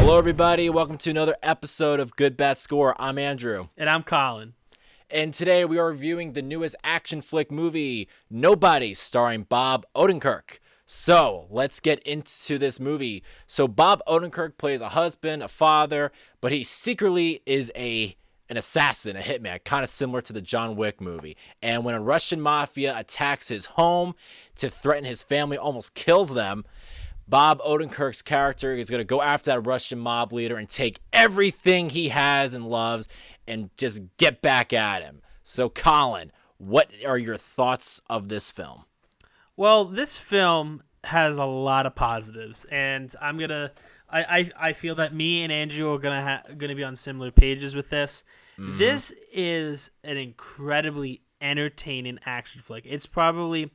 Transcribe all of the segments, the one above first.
Hello, everybody. Welcome to another episode of Good Bad Score. I'm Andrew. And I'm Colin. And today we are reviewing the newest action flick movie, Nobody, starring Bob Odenkirk. So let's get into this movie. So Bob Odenkirk plays a husband, a father, but he secretly is an assassin, a hitman, kind of similar to the John Wick movie. And when a Russian mafia attacks his home to threaten his family, almost kills them, Bob Odenkirk's character is going to go after that Russian mob leader and take everything he has and loves and just get back at him. So, Colin, what are your thoughts of this film? Well, this film has a lot of positives, and I feel that me and Andrew are gonna be on similar pages with this. Mm-hmm. This is an incredibly entertaining action flick. It's probably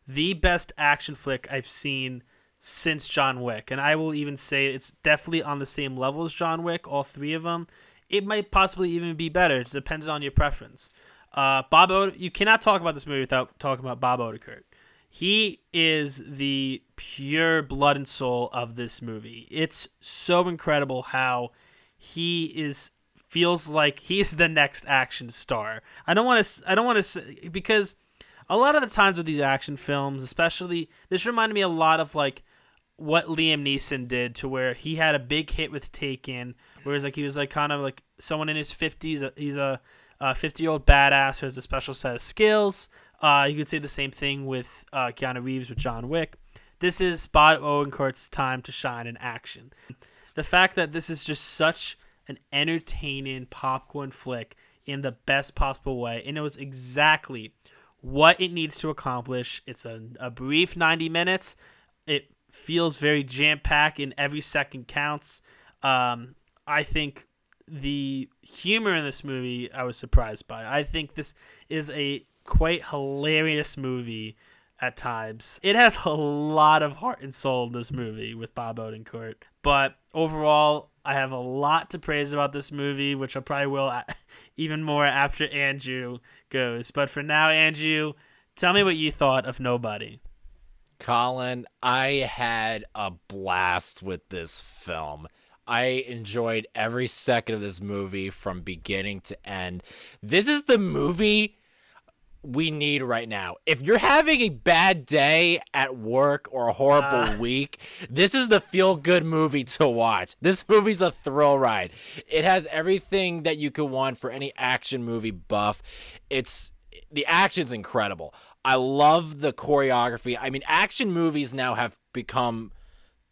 the best action flick I've seen since John Wick, and I will even say it's definitely on the same level as John Wick, all three of them. It might possibly even be better. It's dependent on your preference. You cannot talk about this movie without talking about Bob Odenkirk. He is the pure blood and soul of this movie. It's so incredible how feels like he's the next action star. I don't want to say, because a lot of the times with these action films, especially, this reminded me a lot of like what Liam Neeson did, to where he had a big hit with Taken, whereas like he was like kind of like someone in his 50s. He's a 50-year-old badass who has a special set of skills. You could say the same thing with Keanu Reeves with John Wick. This is Bob Odenkirk's time to shine in action. The fact that this is just such an entertaining popcorn flick in the best possible way, and it was exactly what it needs to accomplish. It's a brief 90 minutes. It feels very jam-packed, and every second counts. I think the humor in this movie I was surprised by. I think this is a quite hilarious movie at times. It has a lot of heart and soul in this movie with Bob Odenkirk. But overall, I have a lot to praise about this movie, which I probably will even more after Andrew goes. But for now, Andrew, tell me what you thought of Nobody. Colin, I had a blast with this film. I enjoyed every second of this movie from beginning to end. This is the movie we need right now. If you're having a bad day at work or a horrible week, this is the feel-good movie to watch. This movie's a thrill ride. It has everything that you could want for any action movie buff. The action's incredible. I love the choreography. I mean, action movies now have become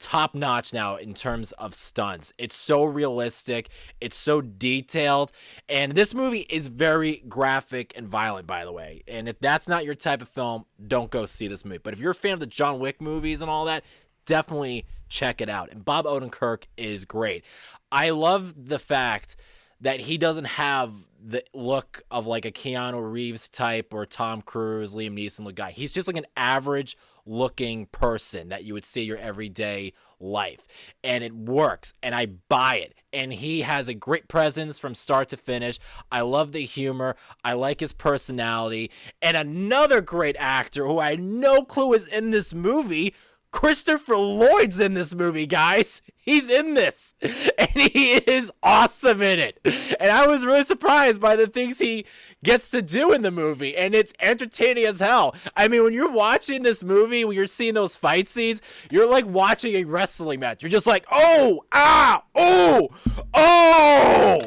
top-notch now in terms of stunts. It's so realistic. It's so detailed. And this movie is very graphic and violent, by the way. And if that's not your type of film, don't go see this movie. But if you're a fan of the John Wick movies and all that, definitely check it out. And Bob Odenkirk is great. I love the fact that he doesn't have the look of like a Keanu Reeves type or Tom Cruise, Liam Neeson look guy. He's just like an average looking person that you would see in your everyday life. And it works, and I buy it. And he has a great presence from start to finish. I love the humor. I like his personality. And another great actor who I had no clue is in this movie, Christopher Lloyd's in this movie, guys. He's in this, and he is awesome in it. And I was really surprised by the things he gets to do in the movie, and it's entertaining as hell. I mean, when you're watching this movie, when you're seeing those fight scenes, you're like watching a wrestling match. You're just like, oh, ah, oh, oh.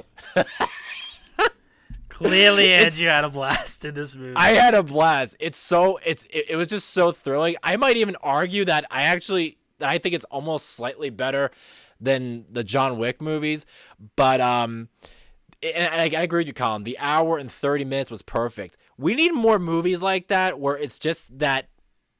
Clearly, Andrew had a blast in this movie. I had a blast. It was just so thrilling. I might even argue that I think it's almost slightly better than the John Wick movies. But and I agree with you, Colin. The hour and 30 minutes was perfect. We need more movies like that where it's just that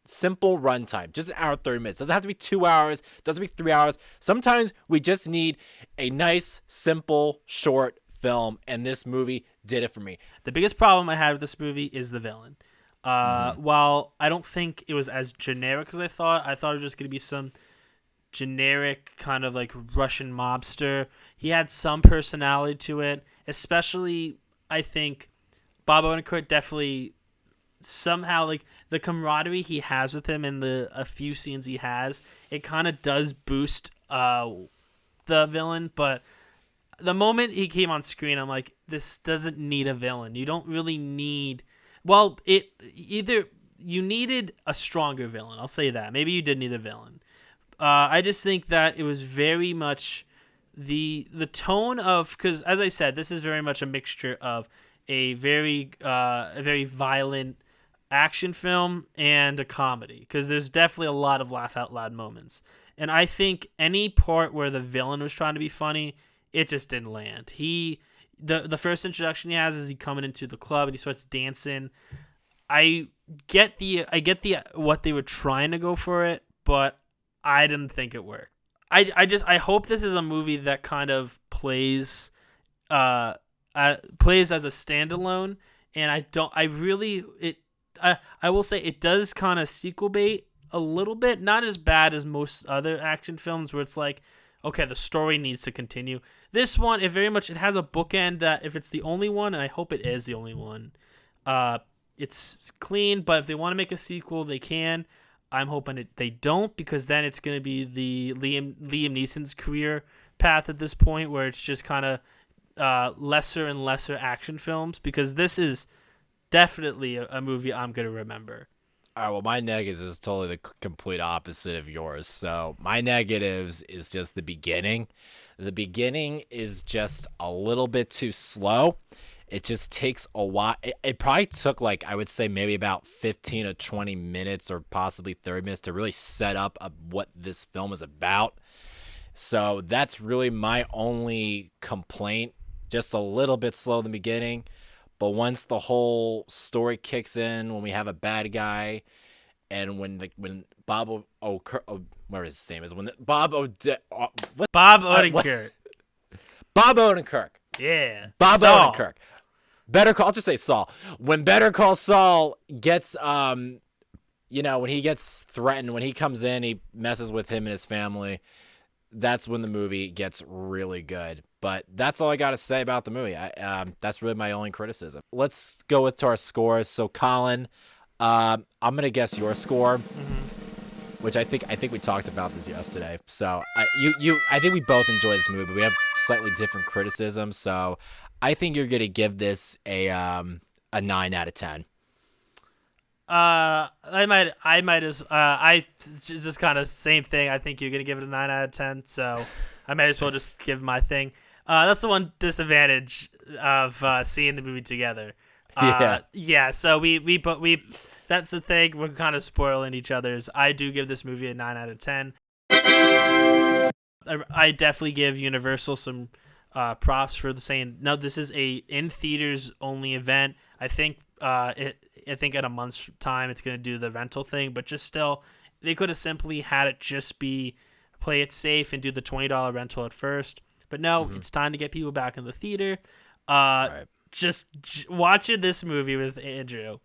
simple runtime, just an hour and 30 minutes. Doesn't have to be 2 hours. Doesn't have to be 3 hours. Sometimes we just need a nice, simple, short film, and this movie did it for me. The biggest problem I had with this movie is the villain. While I don't think it was as generic as I thought it was just going to be some generic kind of like Russian mobster. He had some personality to it, especially I think Bob Odenkirk definitely somehow, like, the camaraderie he has with him in the a few scenes he has, it kind of does boost the villain, but the moment he came on screen, I'm like, this doesn't need a villain. You don't really need. Well, either you needed a stronger villain. I'll say that. Maybe you did need a villain. I just think that it was very much the tone of, because as I said, this is very much a mixture of a very violent action film and a comedy, because there's definitely a lot of laugh out loud moments. And I think any part where the villain was trying to be funny, it just didn't land. The first introduction he has is he coming into the club and he starts dancing. I get the what they were trying to go for it, but I didn't think it worked. I hope this is a movie that kind of plays as a standalone, and I will say it does kind of sequel bait a little bit, not as bad as most other action films where it's like, okay, the story needs to continue. This one, it has a bookend that if it's the only one, and I hope it is the only one, it's clean, but if they want to make a sequel, they can. I'm hoping they don't, because then it's going to be the Liam Neeson's career path at this point, where it's just kind of lesser and lesser action films, because this is definitely a movie I'm going to remember. All right, well, my negatives is totally the complete opposite of yours. So my negatives is just the beginning. The beginning is just a little bit too slow. It just takes a while. It probably took, like, I would say maybe about 15 or 20 minutes or possibly 30 minutes to really set up what this film is about. So that's really my only complaint. Just a little bit slow in the beginning. But once the whole story kicks in, when we have a bad guy, and when Bob whatever his name is, Bob Odenkirk. Bob Odenkirk. Yeah. Bob Saul. Odenkirk. I'll just say Saul. When Better Call Saul gets, when he gets threatened, when he comes in, he messes with him and his family. That's when the movie gets really good. But that's all I got to say about the movie. That's really my only criticism. Let's go to our scores. So, Colin, I'm gonna guess your score, which I think we talked about this yesterday. So, I think we both enjoy this movie, but we have slightly different criticisms. So, I think you're gonna give this a 9 out of 10. I just kind of same thing. I think you're gonna give it a 9 out of 10. So I might as well just give my thing. That's the one disadvantage of seeing the movie together. Yeah. So we that's the thing. We're kind of spoiling each other's. I do give this movie a 9 out of 10. I definitely give Universal some props for saying no. This is a in theaters only event. I think in a month's time it's going to do the rental thing, but just still, they could have simply had it just be play it safe and do the $20 rental at first. But no, It's time to get people back in the theater. Right. Just watching this movie with Andrew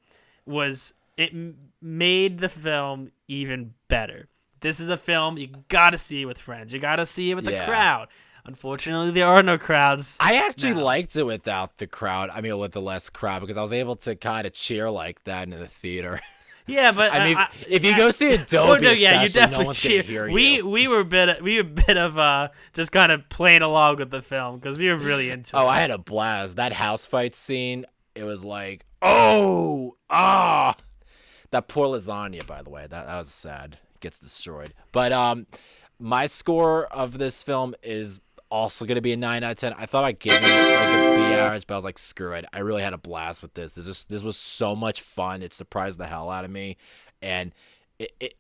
made the film even better. This is a film you got to see with friends. You got to see it with the crowd. Unfortunately, there are no crowds. I actually liked it without the crowd. I mean, with the less crowd, because I was able to kind of cheer like that in the theater. Yeah, but I mean, if you go see Adobe, you definitely no one's gonna hear you. We were a bit of just kind of playing along with the film because we were really into it. Oh, I had a blast. That house fight scene, it was like, that poor lasagna, by the way, that was sad. It gets destroyed. But my score of this film is also going to be a 9 out of 10. I thought I'd give it like a B average, but I was like, screw it. I really had a blast with this. This was so much fun. It surprised the hell out of me, and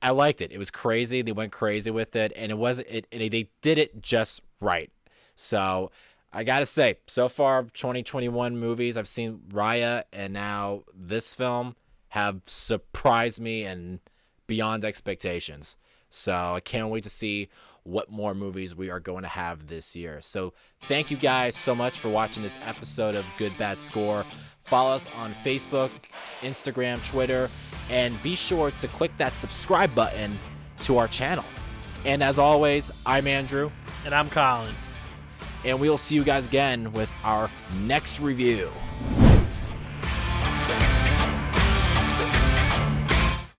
I liked it. It was crazy. They went crazy with it, and they did it just right. So I got to say, so far, 2021 movies, I've seen Raya, and now this film have surprised me and beyond expectations. So I can't wait to see what more movies we are going to have this year. So thank you guys so much for watching this episode of Good Bad Score. Follow us on Facebook, Instagram, Twitter, and be sure to click that subscribe button to our channel. And as always, I'm Andrew. And I'm Colin. And we will see you guys again with our next review.